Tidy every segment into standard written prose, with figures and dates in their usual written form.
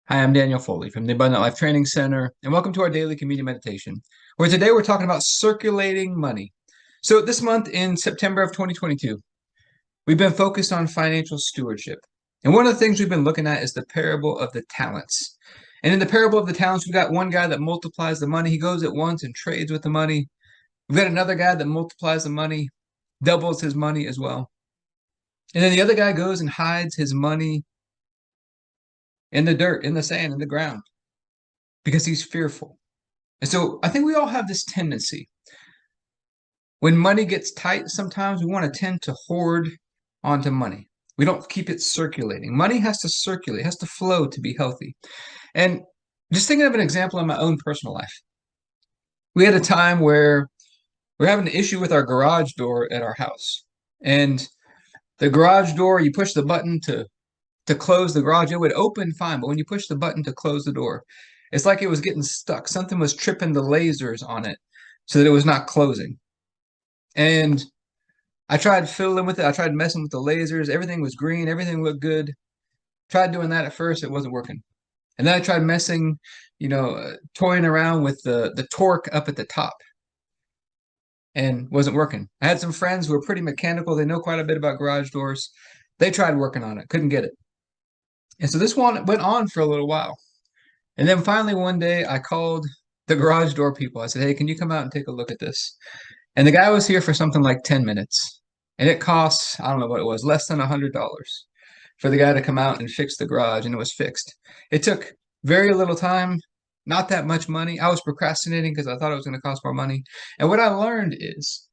Hi, I'm Daniel Foley from the Abundant Life Training Center, and welcome to our daily community meditation, where today we're talking about circulating money. So, this month in September of 2022, we've been focused on financial stewardship. And one of the things we've been looking at is the parable of the talents. And in the parable of the talents, we've got one guy that multiplies the money. He goes at once and trades with the money. We've got another guy that multiplies the money, doubles his money as well. And then the other guy goes and hides his money in the dirt, in the sand, in the ground, because he's fearful. And so I think we all have this tendency. When money gets tight, sometimes we want to tend to hoard onto money. We don't keep it circulating. Money has to circulate, has to flow to be healthy. And just thinking of an example in my own personal life, we had a time where we're having an issue with our garage door at our house. And the garage door, you push the button to close the garage, it would open fine. But when you push the button to close the door, it's like it was getting stuck. Something was tripping the lasers on it so that it was not closing. And I tried fiddling with it. I tried messing with the lasers. Everything was green. Everything looked good. Tried doing that at first. It wasn't working. And then I tried messing, toying around with the torque up at the top and wasn't working. I had some friends who were pretty mechanical. They know quite a bit about garage doors. They tried working on it. Couldn't get it. And so this one went on for a little while. And then finally one day I called the garage door people. I said, "Hey, can you come out and take a look at this?" And the guy was here for something like 10 minutes. And it costs, I don't know what it was, less than $100 for the guy to come out and fix the garage, and it was fixed. It took very little time, not that much money. I was procrastinating because I thought it was going to cost more money. And what I learned is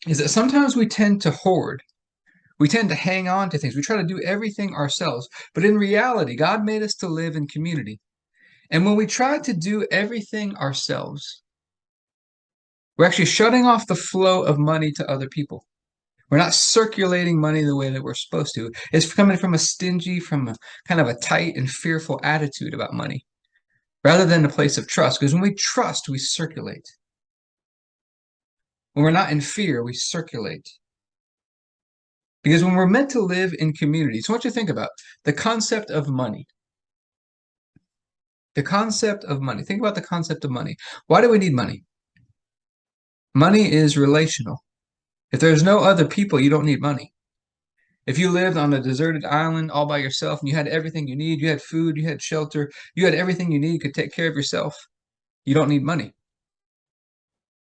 that sometimes we tend to hoard. We tend to hang on to things. We try to do everything ourselves. But in reality, God made us to live in community. And when we try to do everything ourselves, we're actually shutting off the flow of money to other people. We're not circulating money the way that we're supposed to. It's coming from a stingy, from a kind of a tight and fearful attitude about money, rather than a place of trust. Because when we trust, we circulate. When we're not in fear, we circulate. Because when we're meant to live in community, so what you think about the concept of money. The concept of money. Think about the concept of money. Why do we need money? Money is relational. If there's no other people, you don't need money. If you lived on a deserted island all by yourself and you had everything you need, you had food, you had shelter, you had everything you need, you could take care of yourself, you don't need money.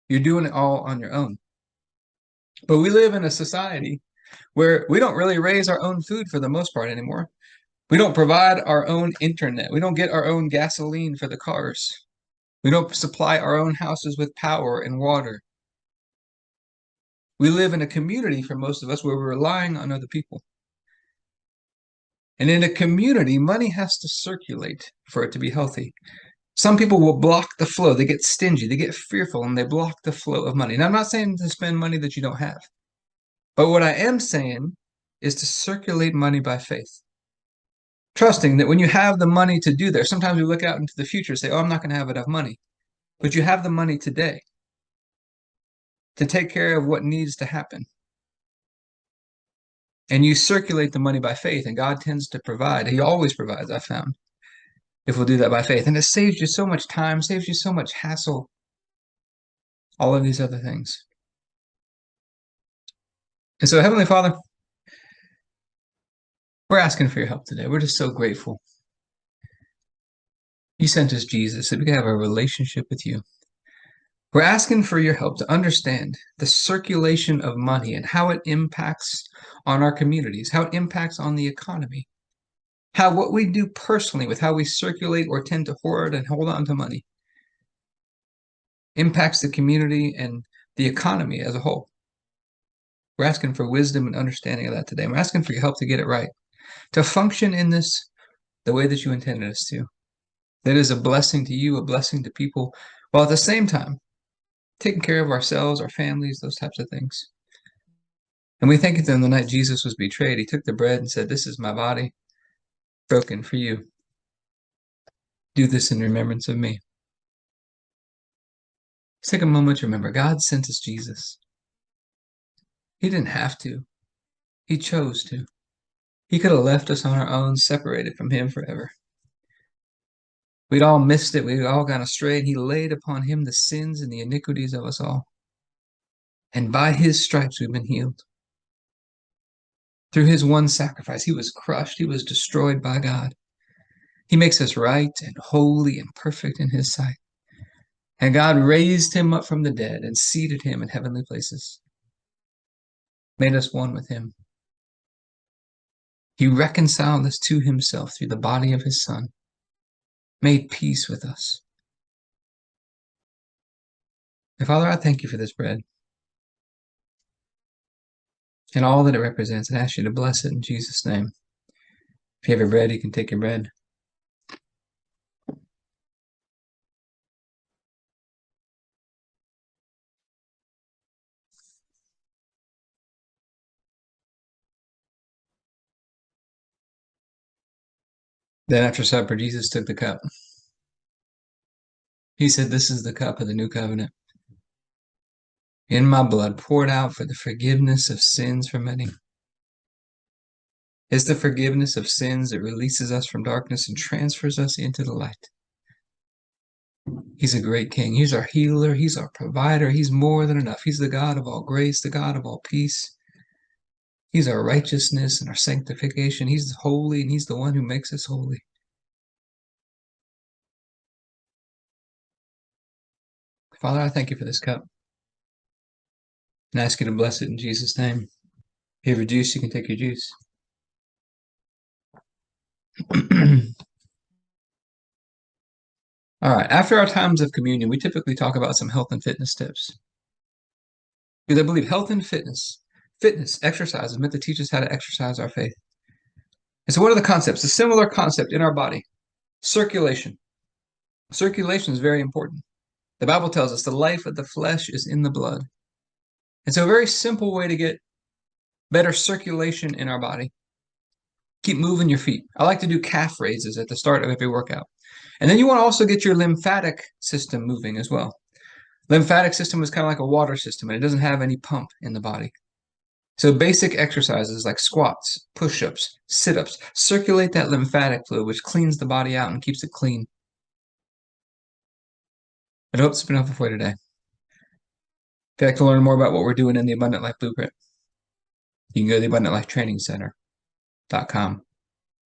You're doing it all on your own. But we live in a society where we don't really raise our own food for the most part anymore. We don't provide our own internet. We don't get our own gasoline for the cars. We don't supply our own houses with power and water. We live in a community for most of us where we're relying on other people. And in a community, money has to circulate for it to be healthy. Some people will block the flow. They get stingy, they get fearful, and they block the flow of money. And I'm not saying to spend money that you don't have. But what I am saying is to circulate money by faith. Trusting that when you have the money to do there, sometimes we look out into the future and say, oh, I'm not going to have enough money. But you have the money today to take care of what needs to happen. And you circulate the money by faith, and God tends to provide. He always provides, I've found, if we'll do that by faith. And it saves you so much time, saves you so much hassle, all of these other things. And so, Heavenly Father, we're asking for your help today. We're just so grateful. You sent us Jesus so we can have a relationship with you. We're asking for your help to understand the circulation of money and how it impacts on our communities, how it impacts on the economy, how what we do personally with how we circulate or tend to hoard and hold on to money impacts the community and the economy as a whole. We're asking for wisdom and understanding of that today. We're asking for your help to get it right, to function in this the way that you intended us to. That is a blessing to you, a blessing to people, while at the same time taking care of ourselves, our families, those types of things. And we thank you that on the night Jesus was betrayed, he took the bread and said, this is my body broken for you. Do this in remembrance of me. Let's take a moment to remember God sent us Jesus. He didn't have to. He chose to. He could have left us on our own, separated from him forever. We'd all missed it. We'd all gone astray, and he laid upon him the sins and the iniquities of us all. And by his stripes we've been healed. Through his one sacrifice, he was crushed. He was destroyed by God. He makes us right and holy and perfect in his sight. And God raised him up from the dead and seated him in heavenly places, made us one with him. He reconciled us to himself through the body of his Son, made peace with us. And Father, I thank you for this bread and all that it represents, and ask you to bless it in Jesus' name. If you have your bread, you can take your bread. Then after supper, Jesus took the cup. He said, "This is the cup of the new covenant, in my blood, poured out for the forgiveness of sins for many." It's the forgiveness of sins that releases us from darkness and transfers us into the light. He's a great king. He's our healer. He's our provider. He's more than enough. He's the God of all grace, the God of all peace. He's our righteousness and our sanctification. He's holy, and he's the one who makes us holy. Father, I thank you for this cup and ask you to bless it in Jesus' name. If you have your juice, you can take your juice. All right, after our times of communion, we typically talk about some health and fitness tips. Because I believe health and fitness, exercise is meant to teach us how to exercise our faith. And so what are the concepts? A similar concept in our body, circulation. Circulation is very important. The Bible tells us the life of the flesh is in the blood. And so a very simple way to get better circulation in our body, keep moving your feet. I like to do calf raises at the start of every workout. And then you want to also get your lymphatic system moving as well. Lymphatic system is kind of like a water system, and it doesn't have any pump in the body. So basic exercises like squats, push-ups, sit-ups, circulate that lymphatic fluid, which cleans the body out and keeps it clean. I hope it's been helpful for you today. If you'd like to learn more about what we're doing in the Abundant Life Blueprint, you can go to the AbundantLifeTrainingCenter.com.